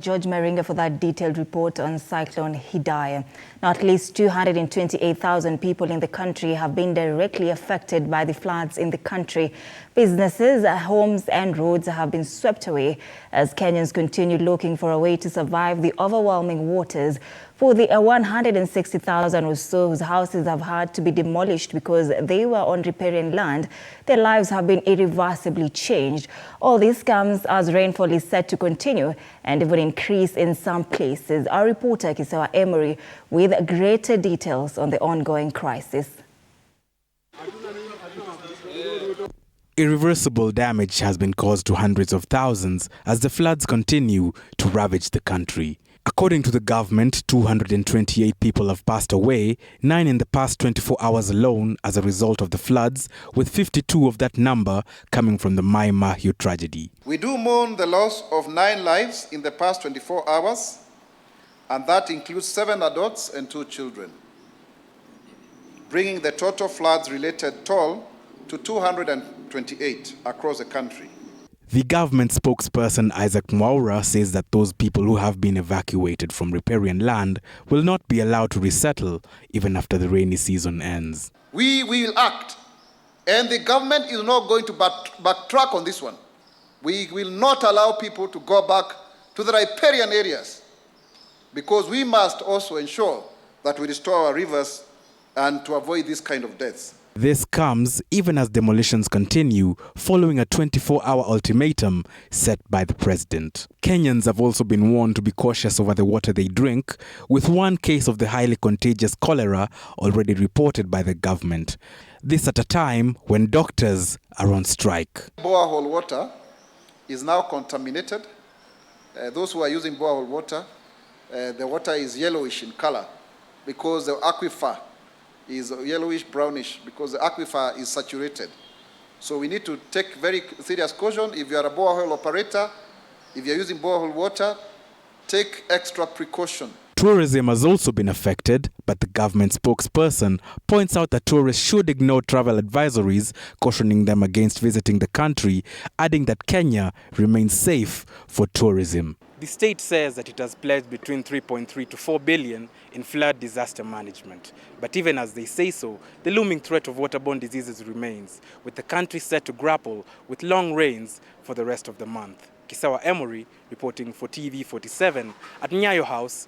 George Meringa for that detailed report on Cyclone Hidaya. Now, at least 228,000 people in the country have been directly affected by the floods in the country. Businesses, homes and roads have been swept away as Kenyans continue looking for a way to survive the overwhelming waters. For the 160,000 or so whose houses have had to be demolished because they were on riparian land, their lives have been irreversibly changed. All this comes as rainfall is set to continue and even increase in some places. Our reporter Kisawa Emery with greater details on the ongoing crisis. Irreversible damage has been caused to hundreds of thousands as the floods continue to ravage the country. According to the government, 228 people have passed away, 9 in the past 24 hours alone as a result of the floods, with 52 of that number coming from the Mai Mahiu tragedy. We do mourn the loss of 9 lives in the past 24 hours, and that includes 7 adults and 2 children, bringing the total floods-related toll to 228 across the country. The government spokesperson Isaac Mwaura says that those people who have been evacuated from riparian land will not be allowed to resettle even after the rainy season ends. We will act, and the government is not going to backtrack on this one. We will not allow people to go back to the riparian areas because we must also ensure that we restore our rivers and to avoid this kind of deaths. This comes even as demolitions continue following a 24-hour ultimatum set by the president. Kenyans have also been warned to be cautious over the water they drink, with 1 case of the highly contagious cholera already reported by the government. This at a time when doctors are on strike. Borehole water is now contaminated. Those who are using borehole water, the water is yellowish in color because the aquifer is yellowish brownish because the aquifer is saturated. So we need to take very serious caution. If you are a borehole operator, if you are using borehole water, take extra precaution. Tourism has also been affected, but the government spokesperson points out that tourists should ignore travel advisories, cautioning them against visiting the country, adding that Kenya remains safe for tourism. The state says that it has pledged between 3.3 to 4 billion in flood disaster management. But even as they say so, the looming threat of waterborne diseases remains, with the country set to grapple with long rains for the rest of the month. Kisawa Emery reporting for TV 47 at Nyayo House.